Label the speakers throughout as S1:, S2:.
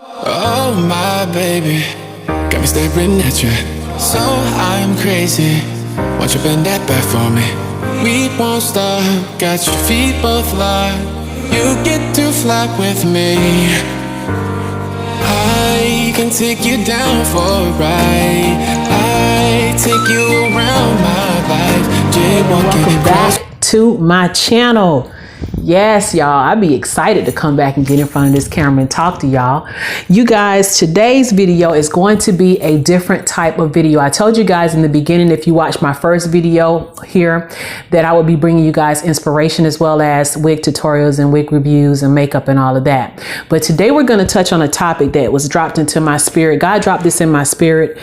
S1: Oh my baby, got me staring at you. So I'm crazy. Won't you bend that back for me? We won't stop. Got your feet both locked. You get to fly with me. I can take you down for a ride. I take you around my life.
S2: Welcome back to my channel. Yes, y'all, I'd be excited to come back and get in front of this camera and talk to y'all. You guys, today's video is going to be a different type of video. I told you guys in the beginning, if you watched my first video here, that I would be bringing you guys inspiration as well as wig tutorials and wig reviews and makeup and all of that. But today we're going to touch on a topic that was dropped into my spirit. God dropped this in my spirit.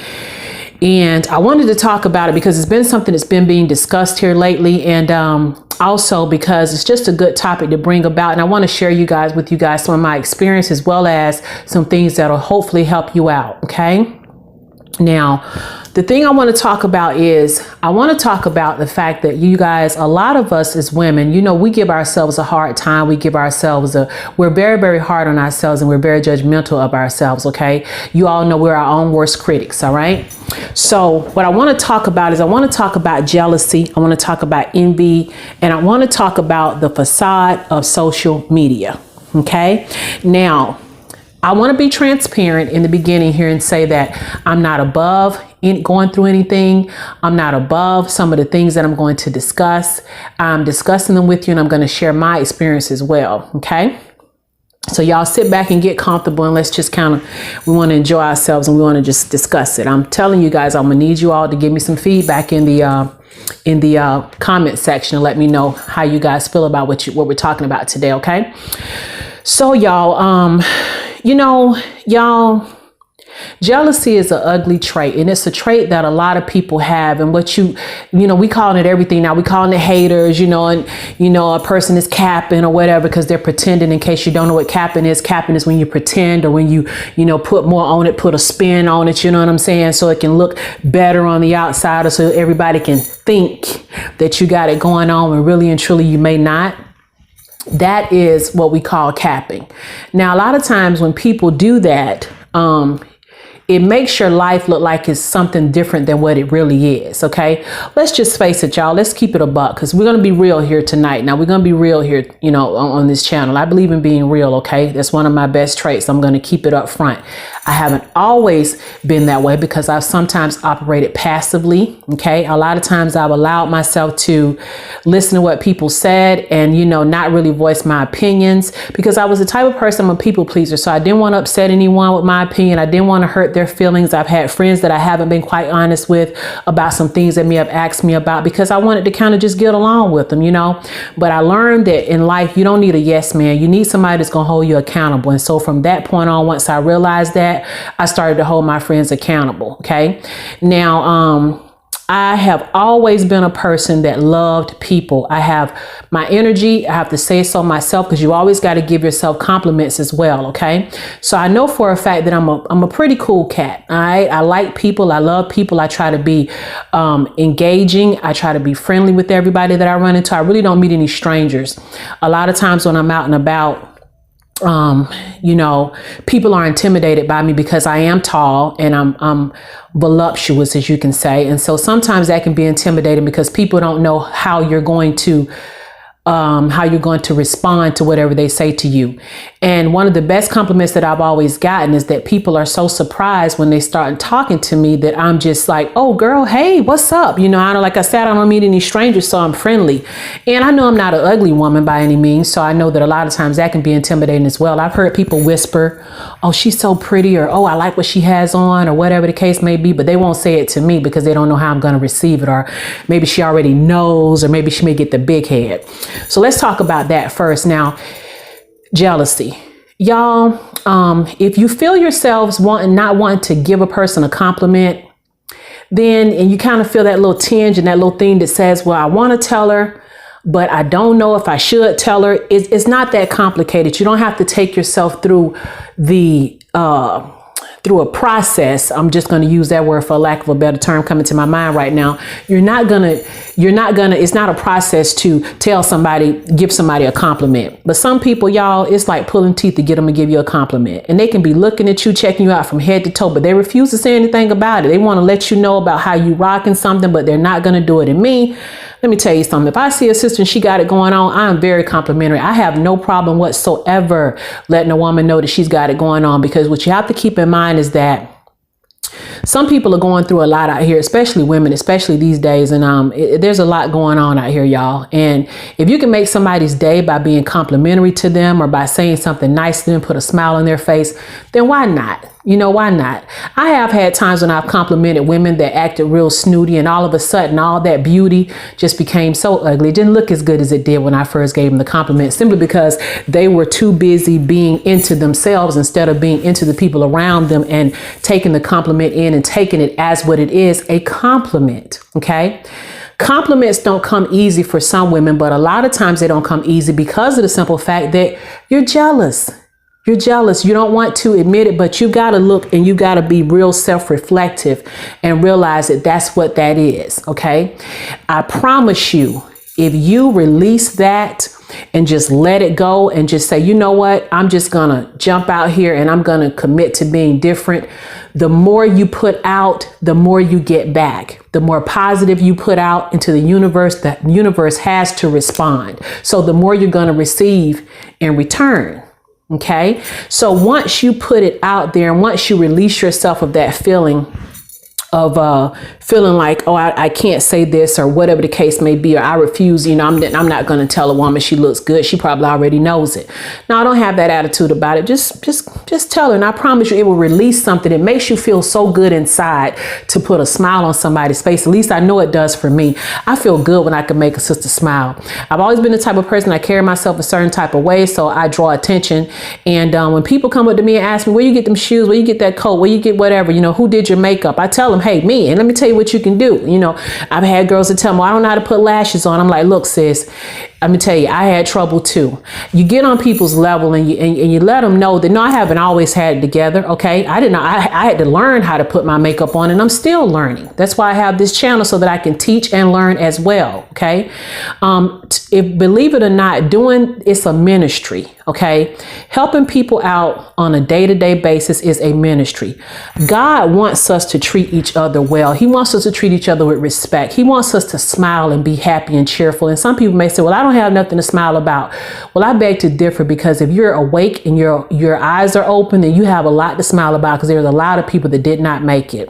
S2: And I wanted to talk about it because it's been something that's been being discussed here lately. And also because it's just a good topic to bring about. And I want to share with you guys some of my experience as well as some things that'll hopefully help you out. Okay. Now, the thing I want to talk about is I want to talk about the fact that you guys, a lot of us as women, you know, we give ourselves a hard time. We're very, very hard on ourselves and we're very judgmental of ourselves. OK, you all know we're our own worst critics. All right. So what I want to talk about is I want to talk about jealousy. I want to talk about envy, and I want to talk about the facade of social media. OK, now, I want to be transparent in the beginning here and say that I'm not above going through anything. I'm not above some of the things that I'm going to discuss. I'm discussing them with you and I'm going to share my experience as well. Okay. So y'all sit back and get comfortable and let's just we want to enjoy ourselves and we want to just discuss it. I'm telling you guys, I'm going to need you all to give me some feedback in the comment section and let me know how you guys feel about what we're talking about today. Okay. So y'all, jealousy is an ugly trait, and it's a trait that a lot of people have. And we calling it everything now. We calling it haters, and a person is capping or whatever because they're pretending. In case you don't know what capping is when you pretend or when you put more on it, put a spin on it. You know what I'm saying? So it can look better on the outside, or so everybody can think that you got it going on when really and truly you may not. That is what we call capping. Now, a lot of times when people do that, it makes your life look like it's something different than what it really is. Okay. Let's just face it, y'all. Let's keep it a buck because we're going to be real here tonight. Now we're going to be real here, on this channel. I believe in being real. Okay. That's one of my best traits. I'm going to keep it up front. I haven't always been that way because I've sometimes operated passively. Okay. A lot of times I've allowed myself to listen to what people said and, not really voice my opinions because I was the type of person, I'm a people pleaser. So I didn't want to upset anyone with my opinion. I didn't want to hurt their feelings. I've had friends that I haven't been quite honest with about some things that may have asked me about because I wanted to kind of just get along with them, But I learned that in life, you don't need a yes man. You need somebody that's going to hold you accountable. And so from that point on, once I realized that, I started to hold my friends accountable. Okay. Now, I have always been a person that loved people. I have my energy. I have to say so myself because you always got to give yourself compliments as well. Okay. So I know for a fact that I'm a pretty cool cat. All right. I like people. I love people. I try to be engaging. I try to be friendly with everybody that I run into. I really don't meet any strangers. A lot of times when I'm out and about, people are intimidated by me because I am tall and I'm voluptuous, as you can say. And so sometimes that can be intimidating because people don't know how you're going to respond to whatever they say to you. And one of the best compliments that I've always gotten is that people are so surprised when they start talking to me that I'm just like, oh girl, hey, what's up? Like I said, I don't meet any strangers, so I'm friendly. And I know I'm not an ugly woman by any means. So I know that a lot of times that can be intimidating as well. I've heard people whisper, oh, she's so pretty, or, oh, I like what she has on, or whatever the case may be, but they won't say it to me because they don't know how I'm going to receive it. Or maybe she already knows, or maybe she may get the big head. So let's talk about that first. Now, jealousy. Y'all, if you feel yourselves not wanting to give a person a compliment, and you kind of feel that little tinge and that little thing that says, well, I want to tell her, but I don't know if I should tell her. It's not that complicated. You don't have to take yourself through the through a process, I'm just going to use that word for lack of a better term coming to my mind right now. It's not a process to give somebody a compliment. But some people, y'all, it's like pulling teeth to get them to give you a compliment. And they can be looking at you, checking you out from head to toe, but they refuse to say anything about it. They want to let you know about how you rocking something, but they're not going to do it. And me, let me tell you something. If I see a sister and she got it going on, I'm very complimentary. I have no problem whatsoever letting a woman know that she's got it going on, because what you have to keep in mind is that some people are going through a lot out here, especially women, especially these days. And there's a lot going on out here, y'all. And if you can make somebody's day by being complimentary to them or by saying something nice to them, put a smile on their face, then why not? Why not? I have had times when I've complimented women that acted real snooty, and all of a sudden all that beauty just became so ugly. It didn't look as good as it did when I first gave them the compliment, simply because they were too busy being into themselves instead of being into the people around them and taking the compliment in and taking it as what it is, a compliment. Okay. Compliments don't come easy for some women, but a lot of times they don't come easy because of the simple fact that you're jealous. You're jealous. You don't want to admit it, but you got to look and you got to be real self-reflective and realize that that's what that is. Okay. I promise you, if you release that and just let it go and just say, you know what, I'm just going to jump out here and I'm going to commit to being different. The more you put out, the more you get back. The more positive you put out into the universe has to respond. So the more you're going to receive in return. Okay. So once you put it out there and once you release yourself of that feeling of feeling like, oh, I can't say this or whatever the case may be, or I refuse, I'm not going to tell a woman she looks good. She probably already knows it. No, I don't have that attitude about it. Just tell her. And I promise you, it will release something. It makes you feel so good inside to put a smile on somebody's face. At least I know it does for me. I feel good when I can make a sister smile. I've always been the type of person, I carry myself a certain type of way, so I draw attention. And when people come up to me and ask me, where you get them shoes, where you get that coat, where you get whatever, who did your makeup? I tell them, hey, me. And let me tell you what you can do. I've had girls that tell me, well, I don't know how to put lashes on. I'm like, look, sis, let me tell you, I had trouble too. You get on people's level and you let them know that, no, I haven't always had it together. Okay. I had to learn how to put my makeup on, and I'm still learning. That's why I have this channel, so that I can teach and learn as well. Okay. If, believe it or not, it's a ministry. Okay. Helping people out on a day-to-day basis is a ministry. God wants us to treat each other well. He wants us to treat each other with respect. He wants us to smile and be happy and cheerful. And some people may say, well, I don't have nothing to smile about. Well, I beg to differ, because if you're awake and your eyes are open, then you have a lot to smile about, because there's a lot of people that did not make it.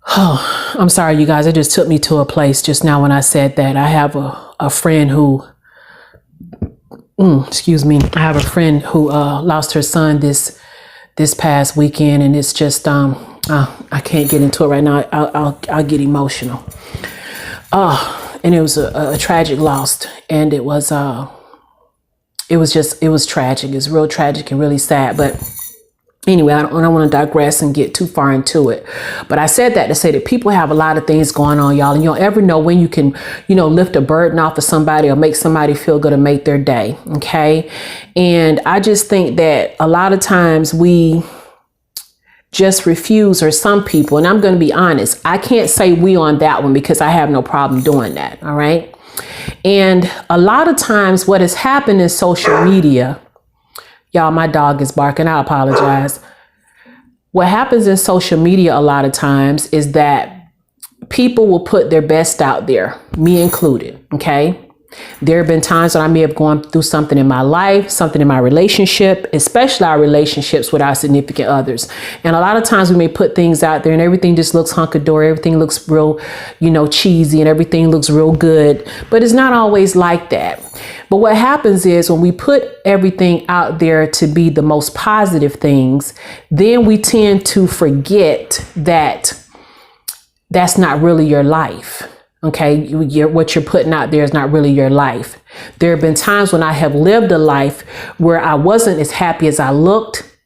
S2: Oh, I'm sorry, you guys. It just took me to a place just now when I said that. I have a friend who, I have a friend who lost her son this past weekend, and it's just I can't get into it right now. I'll get emotional. And it was a tragic loss, and it was tragic. It's real tragic and really sad. But anyway, I don't want to digress and get too far into it. But I said that to say that people have a lot of things going on, y'all, and you don't ever know when you can, lift a burden off of somebody or make somebody feel good or make their day. Okay. And I just think that a lot of times we just refuse, or some people, and I'm going to be honest, I can't say we on that one, because I have no problem doing that. All right. And a lot of times what has happened in social media, y'all, my dog is barking. I apologize. What happens in social media a lot of times is that people will put their best out there, me included. Okay. There have been times when I may have gone through something in my life, something in my relationship, especially our relationships with our significant others. And a lot of times we may put things out there and everything just looks hunky-dory. Everything looks real, cheesy, and everything looks real good. But it's not always like that. But what happens is when we put everything out there to be the most positive things, then we tend to forget that that's not really your life. Okay, what you're putting out there is not really your life. There have been times when I have lived a life where I wasn't as happy as I looked,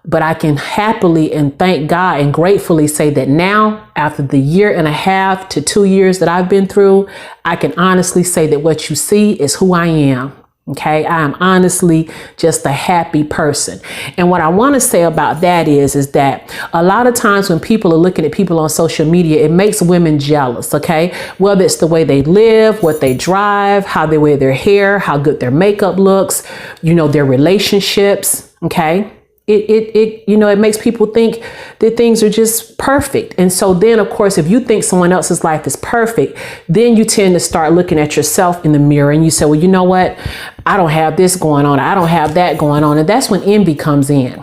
S2: but I can happily and thank God and gratefully say that now, after the 1.5 to 2 years that I've been through, I can honestly say that what you see is who I am. Okay, I am honestly just a happy person. And what I want to say about that is that a lot of times when people are looking at people on social media, it makes women jealous. Okay, whether it's the way they live, what they drive, how they wear their hair, how good their makeup looks, their relationships. Okay. It makes people think that things are just perfect. And so then, of course, if you think someone else's life is perfect, then you tend to start looking at yourself in the mirror and you say, well, you know what? I don't have this going on. I don't have that going on. And that's when envy comes in.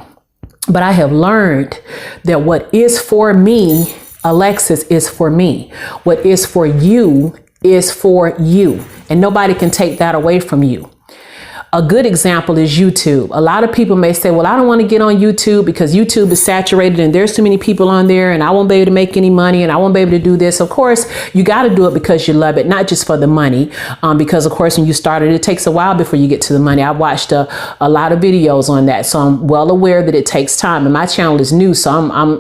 S2: But I have learned that what is for me, Alexis, is for me. What is for you is for you. And nobody can take that away from you. A good example is YouTube. A lot of people may say, well, I don't want to get on YouTube because YouTube is saturated and there's too many people on there and I won't be able to make any money and I won't be able to do this. Of course, you got to do it because you love it, not just for the money. Because, of course, when you started, it takes a while before you get to the money. I watched a lot of videos on that. So I'm well aware that it takes time. And my channel is new. So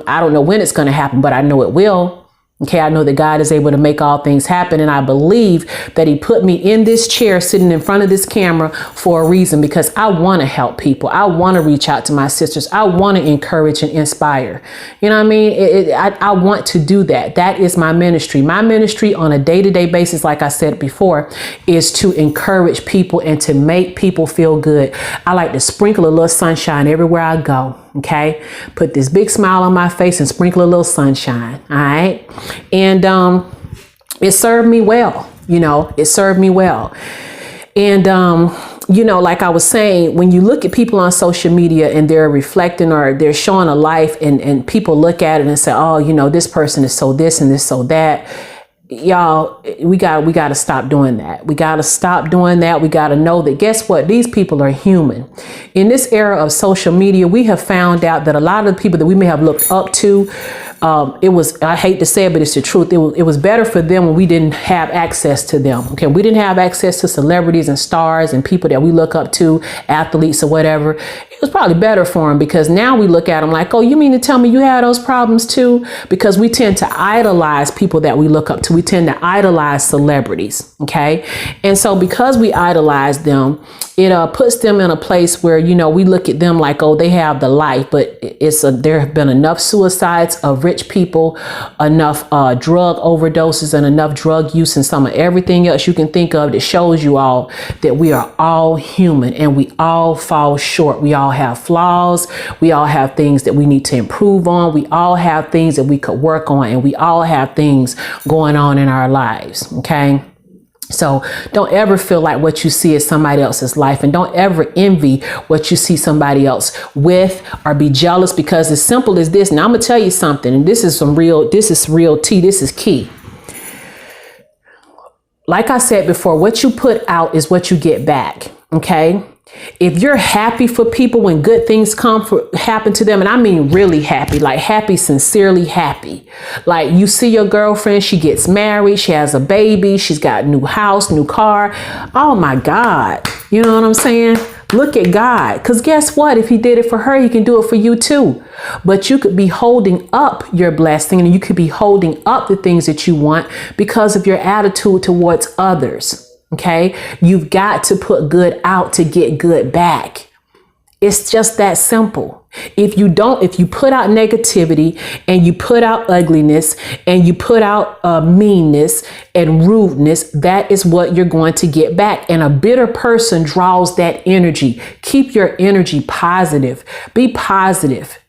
S2: I don't know when it's going to happen, but I know it will. Okay, I know that God is able to make all things happen. And I believe that he put me in this chair sitting in front of this camera for a reason, because I want to help people. I want to reach out to my sisters. I want to encourage and inspire. You know what I mean? I want to do that. That is my ministry. My ministry on a day-to-day basis, like I said before, is to encourage people and to make people feel good. I like to sprinkle a little sunshine everywhere I go. Okay, put this big smile on my face and sprinkle a little sunshine. All right. And it served me well. It served me well. And, like I was saying, when you look at people on social media and they're reflecting or they're showing a life and people look at it and say, oh, this person is so this and this, so that. Y'all, we got to stop doing that. We got to stop doing that. We got to know that, guess what? These people are human. In this era of social media, we have found out that a lot of the people that we may have looked up to, I hate to say it, but it's the truth. It was better for them when we didn't have access to them. Okay. We didn't have access to celebrities and stars and people that we look up to, athletes or whatever. It was probably better for them, because now we look at them like, oh, you mean to tell me you had those problems too? Because we tend to idolize people that we look up to. We tend to idolize celebrities. Okay. And so because we idolize them, it puts them in a place where, we look at them like, oh, they have the life, but there have been enough suicides of rich people, enough drug overdoses and enough drug use and some of everything else you can think of that shows you all that we are all human and we all fall short. We all have flaws. We all have things that we need to improve on. We all have things that we could work on, and we all have things going on in our lives. Okay. So don't ever feel like what you see is somebody else's life, and don't ever envy what you see somebody else with or be jealous, because as simple as this. Now I'm going to tell you something, and this is real tea. This is key. Like I said before, what you put out is what you get back. Okay. If you're happy for people when good things happen to them, and I mean really happy, like happy, sincerely happy. Like you see your girlfriend, she gets married, she has a baby, she's got a new house, new car. Oh my God. You know what I'm saying? Look at God. Because guess what? If he did it for her, he can do it for you too. But you could be holding up your blessing, and you could be holding up the things that you want because of your attitude towards others. Okay, you've got to put good out to get good back. It's just that simple. If you put out negativity and you put out ugliness and you put out meanness and rudeness, that is what you're going to get back. And a bitter person draws that energy. Keep your energy positive. Be positive.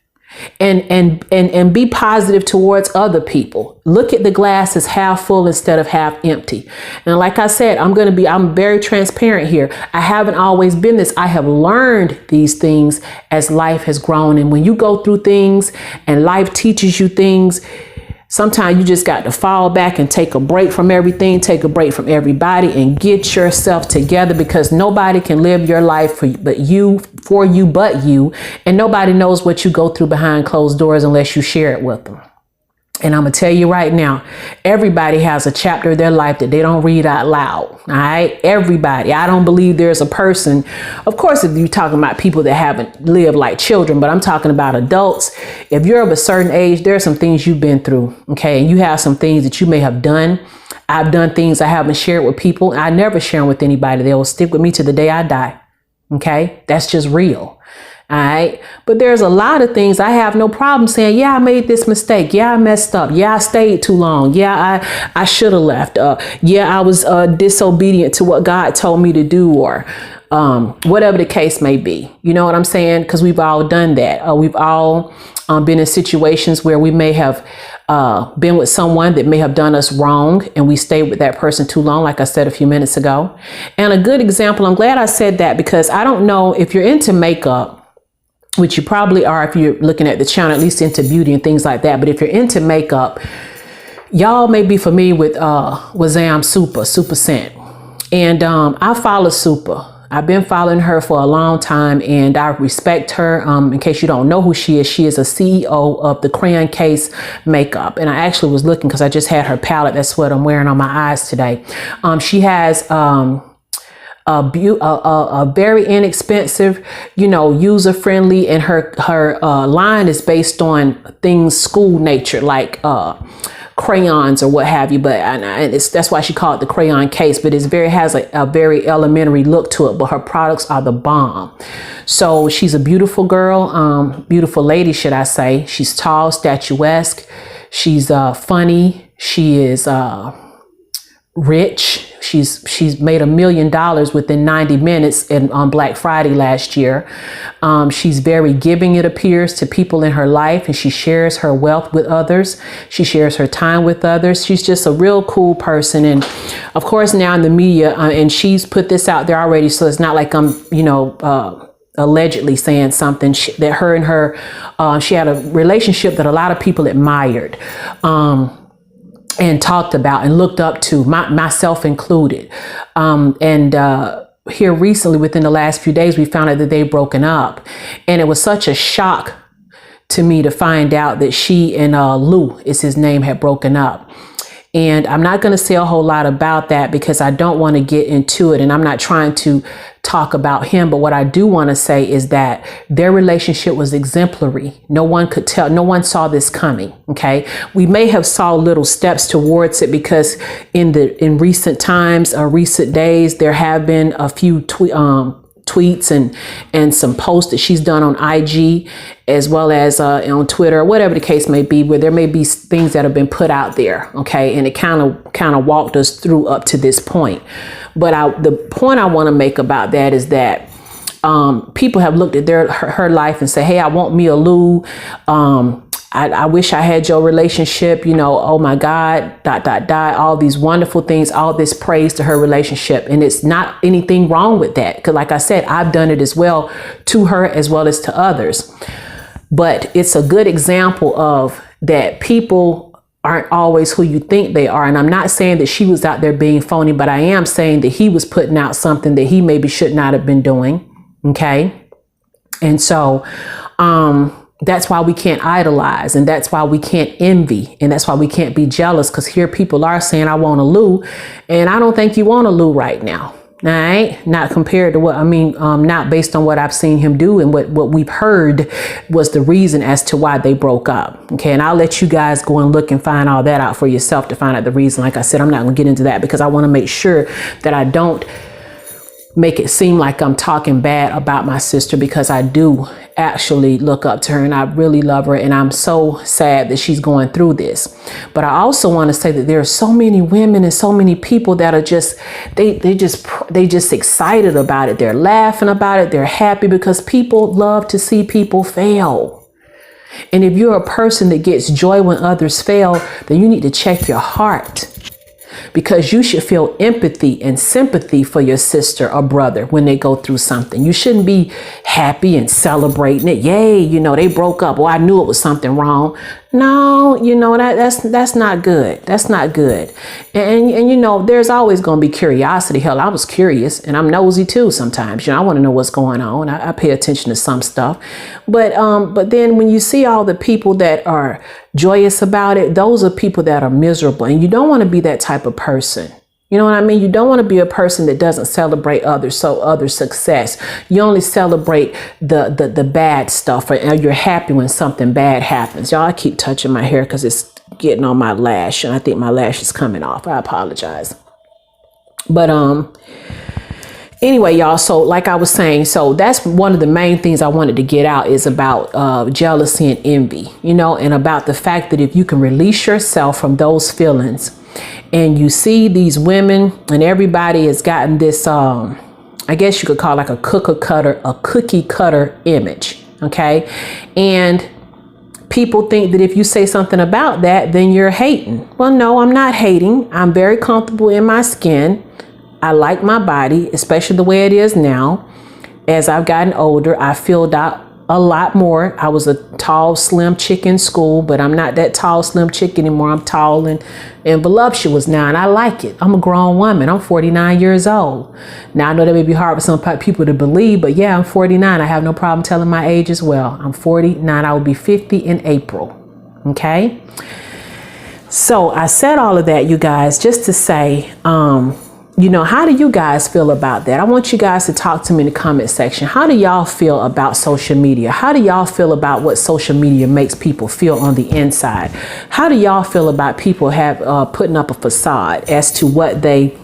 S2: And be positive towards other people. Look at the glass as half full instead of half empty. And like I said, I'm very transparent here. I haven't always been this. I have learned these things as life has grown. And when you go through things and life teaches you things, sometimes you just got to fall back and take a break from everything, take a break from everybody, and get yourself together, because nobody can live your life for you, and nobody knows what you go through behind closed doors unless you share it with them. And I'm going to tell you right now, everybody has a chapter of their life that they don't read out loud. All right. Everybody. I don't believe there's a person. Of course, if you're talking about people that haven't lived like children, but I'm talking about adults. If you're of a certain age, there are some things you've been through. Okay. And you have some things that you may have done I've done things I haven't shared with people. I never share them with anybody. They will stick with me to the day I die. Okay, that's just real. All right. But there's a lot of things I have no problem saying, yeah, I made this mistake. Yeah, I messed up. Yeah, I stayed too long. Yeah, I should have left. Yeah, I was disobedient to what God told me to do, or whatever the case may be. You know what I'm saying? Because we've all done that. We've all been in situations where we may have been with someone that may have done us wrong, and we stayed with that person too long, like I said a few minutes ago. And a good example, I'm glad I said that, because I don't know if you're into makeup, which you probably are if you're looking at the channel, at least into beauty and things like that. But if you're into makeup, y'all may be familiar with SUPA Scent. And I follow SUPA. I've been following her for a long time, and I respect her. In case you don't know who she is a CEO of the Crayon Case Makeup. And I actually was looking because I just had her palette. That's what I'm wearing on my eyes today. She has a very inexpensive, user friendly, and her line is based on things school nature, like crayons or what have you. But that's why she called it the Crayon Case. But has a very elementary look to it. But her products are the bomb. So she's a beautiful girl, beautiful lady, should I say. She's tall, statuesque. She's funny. She is rich. She's made $1 million within 90 minutes on Black Friday last year. She's very giving, it appears, to people in her life, and she shares her wealth with others. She shares her time with others. She's just a real cool person. And of course, now in the media, and she's put this out there already, so it's not like I'm, allegedly saying something, that her and her, she had a relationship that a lot of people admired. And talked about and looked up to, myself included. Here recently, within the last few days, we found out that they've broken up. And it was such a shock to me to find out that she and Lou, is his name, had broken up. And I'm not going to say a whole lot about that because I don't want to get into it. And I'm not trying to talk about him. But what I do want to say is that their relationship was exemplary. No one could tell. No one saw this coming. OK, we may have saw little steps towards it because in recent times, recent days, there have been a few tweets and some posts that she's done on IG, as well as on Twitter, whatever the case may be, where there may be things that have been put out there. OK, and it kind of walked us through up to this point. But the point I want to make about that is that people have looked at her life and say, hey, I want me a Lou. I wish I had your relationship, oh my God, ... all these wonderful things, all this praise to her relationship. And it's not anything wrong with that. Because like I said, I've done it as well to her as well as to others. But it's a good example of that people aren't always who you think they are. And I'm not saying that she was out there being phony, but I am saying that he was putting out something that he maybe should not have been doing. Okay. And so, that's why we can't idolize, and that's why we can't envy, and that's why we can't be jealous, because here people are saying, I want a Lou, and I don't think you want a Lou right now. All right. Not compared to not based on what I've seen him do, and what we've heard was the reason as to why they broke up. OK, and I'll let you guys go and look and find all that out for yourself to find out the reason. Like I said, I'm not going to get into that because I want to make sure that I don't make it seem like I'm talking bad about my sister, because I do actually look up to her and I really love her, and I'm so sad that she's going through this. But I also want to say that there are so many women and so many people that are just excited about it. They're laughing about it. They're happy because people love to see people fail. And if you're a person that gets joy when others fail, then you need to check your heart. Because you should feel empathy and sympathy for your sister or brother when they go through something. You shouldn't be happy and celebrating it. Yay, they broke up. Oh, I knew it was something wrong. No, that's not good. That's not good. And there's always going to be curiosity. Hell, I was curious, and I'm nosy too sometimes. I want to know what's going on. I pay attention to some stuff. But then when you see all the people that are joyous about it, those are people that are miserable. And you don't want to be that type of person. You know what I mean? You don't want to be a person that doesn't celebrate others' success. You only celebrate the bad stuff, or you're happy when something bad happens. Y'all, I keep touching my hair because it's getting on my lash, and I think my lash is coming off. I apologize. But anyway, y'all, so like I was saying, so that's one of the main things I wanted to get out is about jealousy and envy, and about the fact that if you can release yourself from those feelings, and you see these women, and everybody has gotten this, I guess you could call like a cookie cutter image. Okay. And people think that if you say something about that, then you're hating. Well, no, I'm not hating. I'm very comfortable in my skin. I like my body, especially the way it is now. As I've gotten older, I filled out a lot more. I was a tall, slim chick in school, but I'm not that tall, slim chick anymore. I'm tall and voluptuous now, and I like it. I'm a grown woman. I'm 49 years old. Now, I know that may be hard for some people to believe, but yeah, I'm 49. I have no problem telling my age as well. I'm 49. I will be 50 in April. Okay? So I said all of that, you guys, just to say, how do you guys feel about that? I want you guys to talk to me in the comment section. How do y'all feel about social media? How do y'all feel about what social media makes people feel on the inside? How do y'all feel about people putting up a facade as to what they,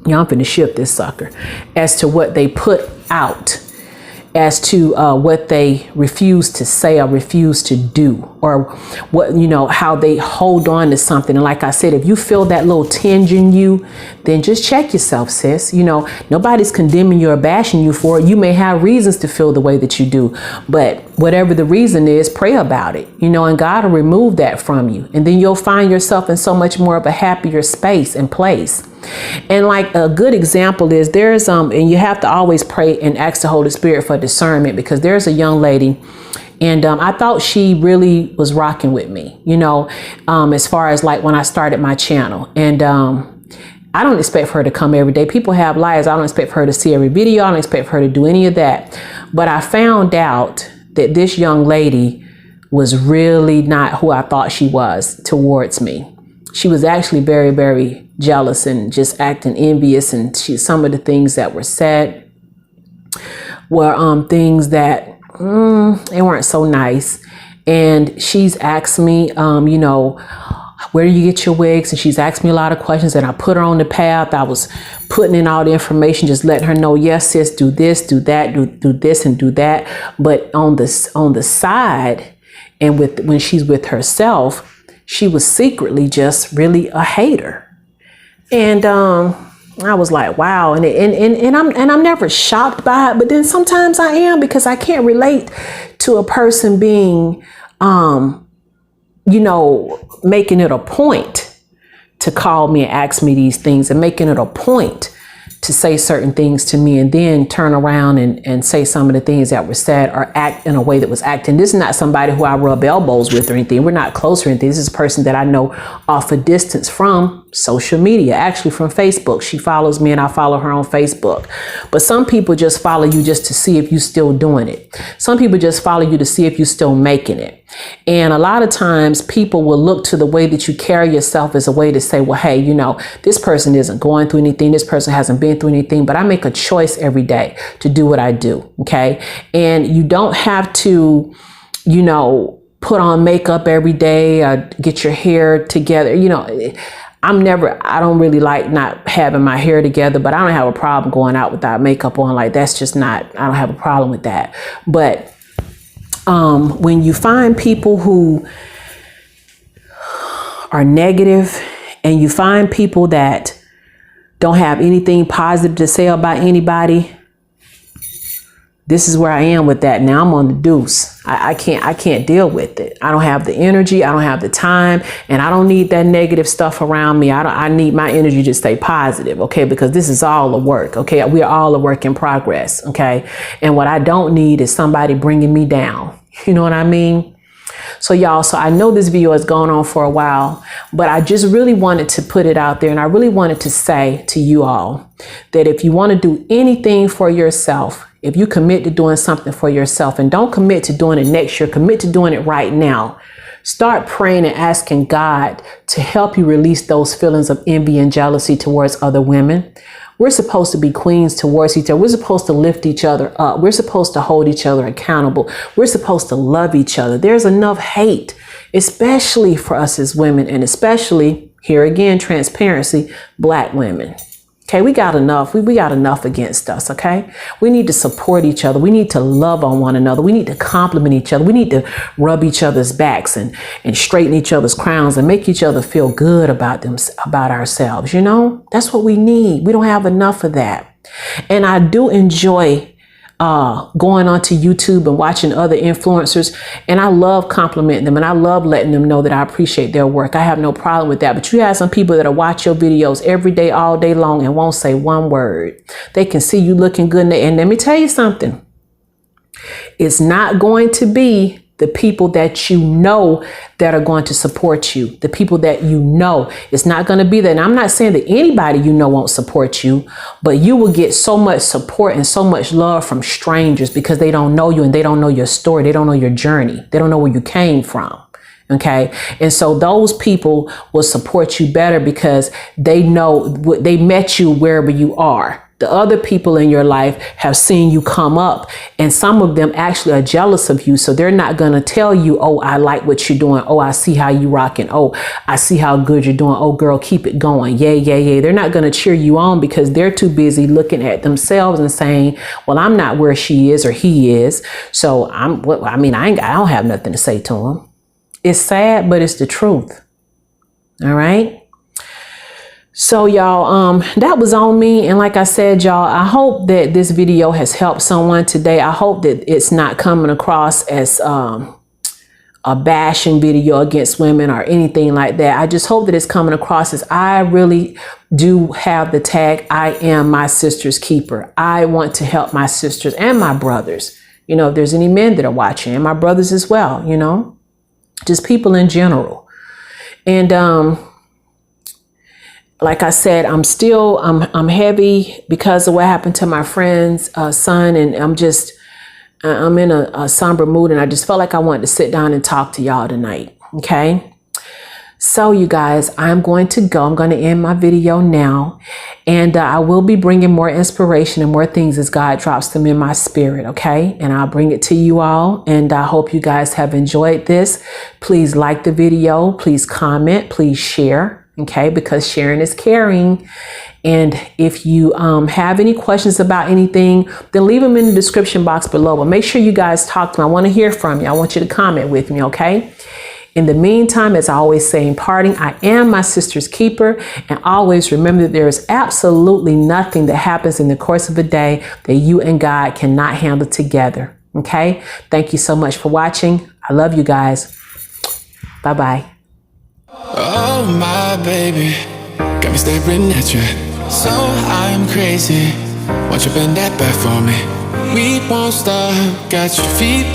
S2: I'm finna shift this sucker, as to what they put out, as to what they refuse to say or refuse to do, or what, how they hold on to something. And like I said, if you feel that little tinge in you, then just check yourself, sis. Nobody's condemning you or bashing you for it. You may have reasons to feel the way that you do, but whatever the reason is, pray about it, and God will remove that from you. And then you'll find yourself in so much more of a happier space and place. And like a good example is there's and you have to always pray and ask the Holy Spirit for discernment, because there's a young lady, and I thought she really was rocking with me, as far as like when I started my channel. And I don't expect for her to come every day. People have lives. I don't expect for her to see every video. I don't expect for her to do any of that. But I found out that this young lady was really not who I thought she was towards me. She was actually very, very jealous and just acting envious. And some of the things that were said were things that they weren't so nice. And she's asked me, where do you get your wigs? And she's asked me a lot of questions, and I put her on the path. I was putting in all the information, just letting her know, yes, sis, do this, do that, do this and do that. But on the side, and when she's with herself, she was secretly just really a hater. And I was like, wow. And I'm never shocked by it, but then sometimes I am, because I can't relate to a person being, making it a point to call me and ask me these things, and making it a point to say certain things to me, and then turn around and say some of the things that were said or act in a way that was acting. This is not somebody who I rub elbows with or anything. We're not close or anything. This is a person that I know off a distance from social media, actually from Facebook. She follows me and I follow her on Facebook. But some people just follow you just to see if you're still doing it. Some people just follow you to see if you're still making it. And a lot of times people will look to the way that you carry yourself as a way to say, well, hey, this person isn't going through anything. This person hasn't been through anything, but I make a choice every day to do what I do. Okay. And you don't have to, put on makeup every day or get your hair together. I don't really like not having my hair together, but I don't have a problem going out without makeup on. Like, that's just not, I don't have a problem with that. But when you find people who are negative, and you find people that don't have anything positive to say about anybody, this is where I am with that. Now I'm on the deuce. I can't deal with it. I don't have the energy. I don't have the time, and I don't need that negative stuff around me. I need my energy to stay positive. Okay. Because this is all a work. Okay. We are all a work in progress. Okay. And what I don't need is somebody bringing me down. You know what I mean? So y'all, so I know this video has gone on for a while, but I just really wanted to put it out there. And I really wanted to say to you all that if you want to do anything for yourself, if you commit to doing something for yourself, and don't commit to doing it next year, commit to doing it right now. Start praying and asking God to help you release those feelings of envy and jealousy towards other women. We're supposed to be queens towards each other. We're supposed to lift each other up. We're supposed to hold each other accountable. We're supposed to love each other. There's enough hate especially for us as women, and especially, here again, transparency, Black women. Okay, we got enough. We got enough against us, okay? We need to support each other. We need to love on one another. We need to compliment each other. We need to rub each other's backs and straighten each other's crowns and make each other feel good about ourselves, you know? That's what we need. We don't have enough of that. And I do enjoy going onto YouTube and watching other influencers, and I love complimenting them, and I love letting them know that I appreciate their work. I have no problem with that. But you have some people that'll watch your videos every day, all day long, and won't say one word. They can see you looking good, and let me tell you something. It's not going to be the people that you know that are going to support you, the people that you know. It's not going to be that. And I'm not saying that anybody you know won't support you, but you will get so much support and so much love from strangers because they don't know you and they don't know your story. They don't know your journey. They don't know where you came from. Okay. And so those people will support you better because they know they met you wherever you are. The other people in your life have seen you come up, and some of them actually are jealous of you. So they're not going to tell you, oh, I like what you're doing. Oh, I see how you rocking. Oh, I see how good you're doing. Oh, girl, keep it going. Yeah, yeah, yeah. They're not going to cheer you on because they're too busy looking at themselves and saying, well, I'm not where she is or he is. So I don't have nothing to say to him. It's sad, but it's the truth. All right. So y'all, that was on me. And like I said, y'all, I hope that this video has helped someone today. I hope that it's not coming across as a bashing video against women or anything like that. I just hope that it's coming across as I really do have the tag, I am my sister's keeper. I want to help my sisters and my brothers. You know, if there's any men that are watching, and my brothers as well, you know, just people in general. And like I said, I'm heavy because of what happened to my friend's son. And I'm in a somber mood, and I just felt like I wanted to sit down and talk to y'all tonight. Okay. So you guys, I'm going to go. I'm going to end my video now, and I will be bringing more inspiration and more things as God drops them in my spirit. Okay. And I'll bring it to you all. And I hope you guys have enjoyed this. Please like the video. Please comment. Please share. Okay, because sharing is caring. And if you have any questions about anything, then leave them in the description box below. But make sure you guys talk to me. I want to hear from you. I want you to comment with me, okay? In the meantime, as I always say in parting, I am my sister's keeper. And always remember that there is absolutely nothing that happens in the course of a day that you and God cannot handle together. Okay? Thank you so much for watching. I love you guys. Bye-bye.
S1: Oh my baby, got me staring at you. So I'm crazy. Won't you bend that back for me? We won't stop. Got your feet.